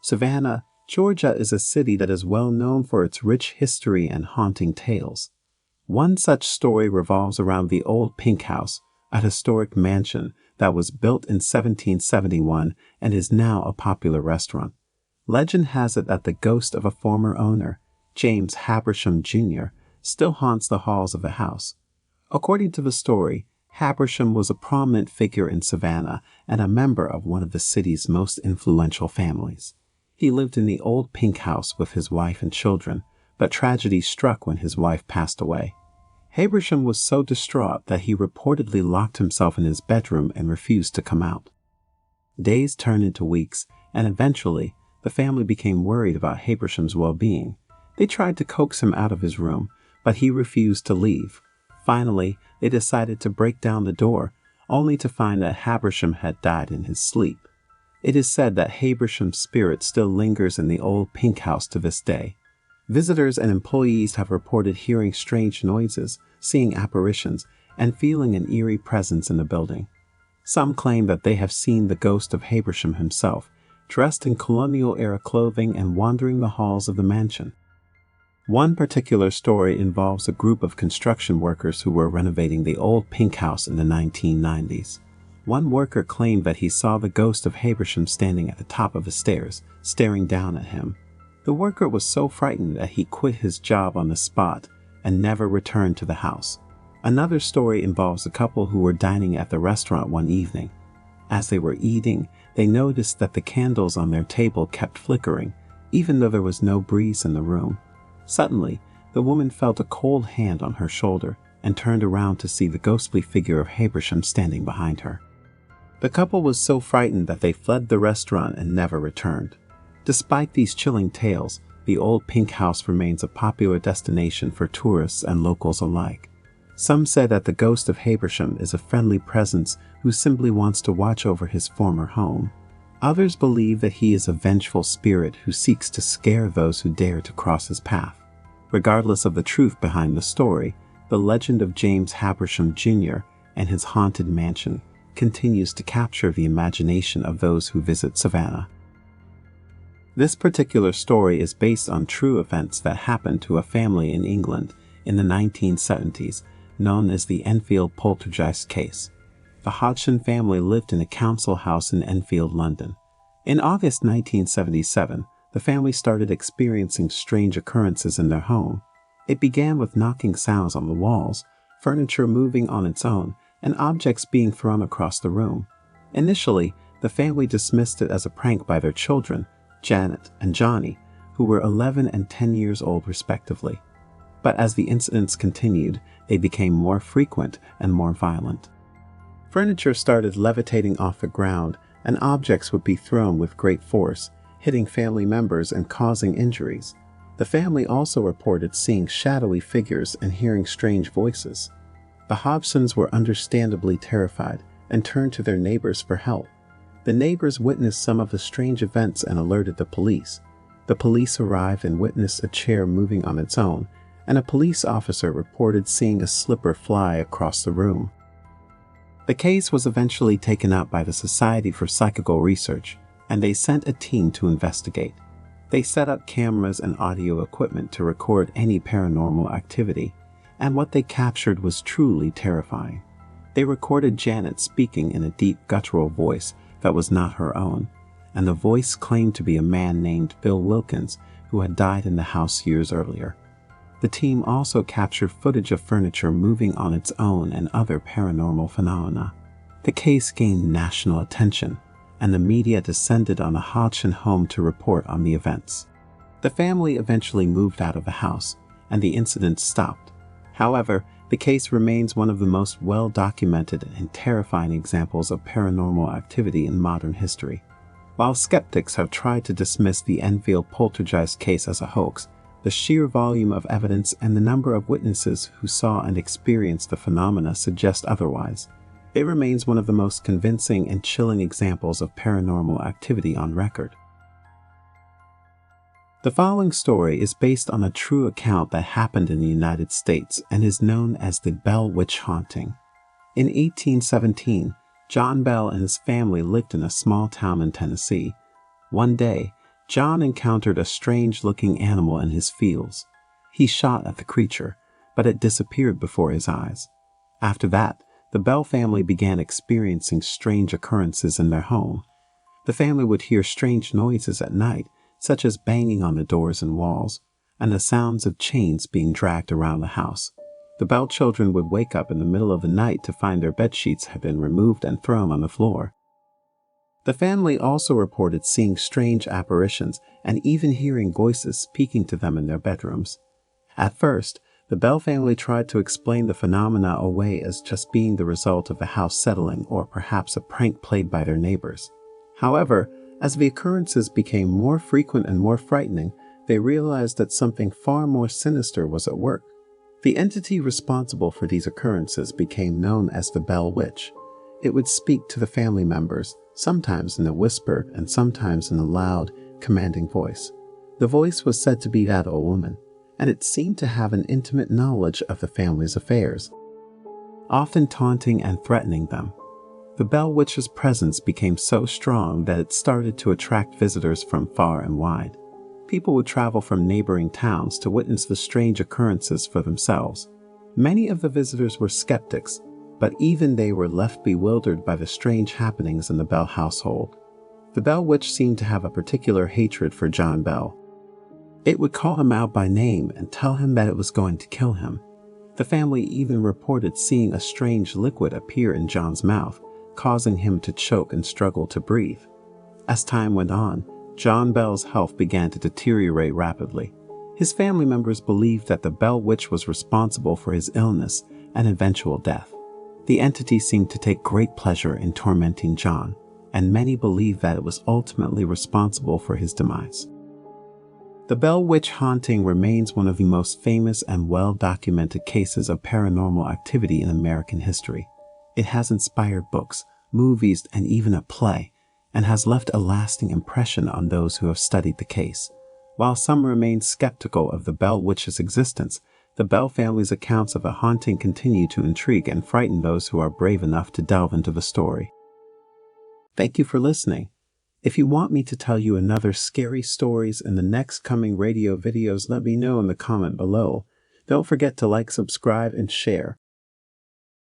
Savannah, Georgia is a city that is well known for its rich history and haunting tales. One such story revolves around the old Pink House, a historic mansion that was built in 1771 and is now a popular restaurant. Legend has it that the ghost of a former owner, James Habersham Jr., still haunts the halls of the house. According to the story, Habersham was a prominent figure in Savannah and a member of one of the city's most influential families. He lived in the old Pink House with his wife and children, but tragedy struck when his wife passed away. Habersham was so distraught that he reportedly locked himself in his bedroom and refused to come out. Days turned into weeks, and eventually, the family became worried about Habersham's well-being. They tried to coax him out of his room, but he refused to leave. Finally, they decided to break down the door, only to find that Habersham had died in his sleep. It is said that Habersham's spirit still lingers in the old Pink House to this day. Visitors and employees have reported hearing strange noises, seeing apparitions, and feeling an eerie presence in the building. Some claim that they have seen the ghost of Habersham himself, dressed in colonial-era clothing and wandering the halls of the mansion. One particular story involves a group of construction workers who were renovating the old Pink House in the 1990s. One worker claimed that he saw the ghost of Habersham standing at the top of the stairs, staring down at him. The worker was so frightened that he quit his job on the spot and never returned to the house. Another story involves a couple who were dining at the restaurant one evening. As they were eating, they noticed that the candles on their table kept flickering, even though there was no breeze in the room. Suddenly, the woman felt a cold hand on her shoulder and turned around to see the ghostly figure of Habersham standing behind her. The couple was so frightened that they fled the restaurant and never returned. Despite these chilling tales, the old Pink House remains a popular destination for tourists and locals alike. Some say that the ghost of Habersham is a friendly presence who simply wants to watch over his former home. Others believe that he is a vengeful spirit who seeks to scare those who dare to cross his path. Regardless of the truth behind the story, the legend of James Habersham Jr. and his haunted mansion continues to capture the imagination of those who visit Savannah. This particular story is based on true events that happened to a family in England in the 1970s, known as the Enfield poltergeist case. The Hodgson family lived in a council house in Enfield, London. In August 1977, the family started experiencing strange occurrences in their home. It began with knocking sounds on the walls, furniture moving on its own, and objects being thrown across the room. Initially, the family dismissed it as a prank by their children, Janet and Johnny, who were 11 and 10 years old respectively. But as the incidents continued, they became more frequent and more violent. Furniture started levitating off the ground, and objects would be thrown with great force, hitting family members and causing injuries. The family also reported seeing shadowy figures and hearing strange voices. The Hodgsons were understandably terrified and turned to their neighbors for help. The neighbors witnessed some of the strange events and alerted the police. The police arrived and witnessed a chair moving on its own, and a police officer reported seeing a slipper fly across the room. The case was eventually taken up by the Society for Psychical Research, and they sent a team to investigate. They set up cameras and audio equipment to record any paranormal activity, and what they captured was truly terrifying. They recorded Janet speaking in a deep guttural voice that was not her own, and the voice claimed to be a man named Bill Wilkins who had died in the house years earlier. The team also captured footage of furniture moving on its own and other paranormal phenomena. The case gained national attention, and the media descended on the Hodgson home to report on the events. The family eventually moved out of the house, and the incidents stopped. However, the case remains one of the most well-documented and terrifying examples of paranormal activity in modern history. While skeptics have tried to dismiss the Enfield poltergeist case as a hoax, the sheer volume of evidence and the number of witnesses who saw and experienced the phenomena suggest otherwise. It remains one of the most convincing and chilling examples of paranormal activity on record. The following story is based on a true account that happened in the United States and is known as the Bell Witch Haunting. In 1817, John Bell and his family lived in a small town in Tennessee. One day, John encountered a strange-looking animal in his fields. He shot at the creature, but it disappeared before his eyes. After that, the Bell family began experiencing strange occurrences in their home. The family would hear strange noises at night, such as banging on the doors and walls, and the sounds of chains being dragged around the house. The Bell children would wake up in the middle of the night to find their bedsheets had been removed and thrown on the floor. The family also reported seeing strange apparitions and even hearing voices speaking to them in their bedrooms. At first, the Bell family tried to explain the phenomena away as just being the result of the house settling or perhaps a prank played by their neighbors. However, as the occurrences became more frequent and more frightening, they realized that something far more sinister was at work. The entity responsible for these occurrences became known as the Bell Witch. It would speak to the family members, sometimes in a whisper and sometimes in a loud, commanding voice. The voice was said to be that of a woman, and it seemed to have an intimate knowledge of the family's affairs, often taunting and threatening them. The Bell Witch's presence became so strong that it started to attract visitors from far and wide. People would travel from neighboring towns to witness the strange occurrences for themselves. Many of the visitors were skeptics, but even they were left bewildered by the strange happenings in the Bell household. The Bell Witch seemed to have a particular hatred for John Bell. It would call him out by name and tell him that it was going to kill him. The family even reported seeing a strange liquid appear in John's mouth, causing him to choke and struggle to breathe. As time went on, John Bell's health began to deteriorate rapidly. His family members believed that the Bell Witch was responsible for his illness and eventual death. The entity seemed to take great pleasure in tormenting John, and many believed that it was ultimately responsible for his demise. The Bell Witch haunting remains one of the most famous and well-documented cases of paranormal activity in American history. It has inspired books, movies, and even a play, and has left a lasting impression on those who have studied the case. While some remain skeptical of the Bell Witch's existence, the Bell family's accounts of the haunting continue to intrigue and frighten those who are brave enough to delve into the story. Thank you for listening. If you want me to tell you another scary stories in the next coming radio videos, let me know in the comment below. Don't forget to like, subscribe, and share.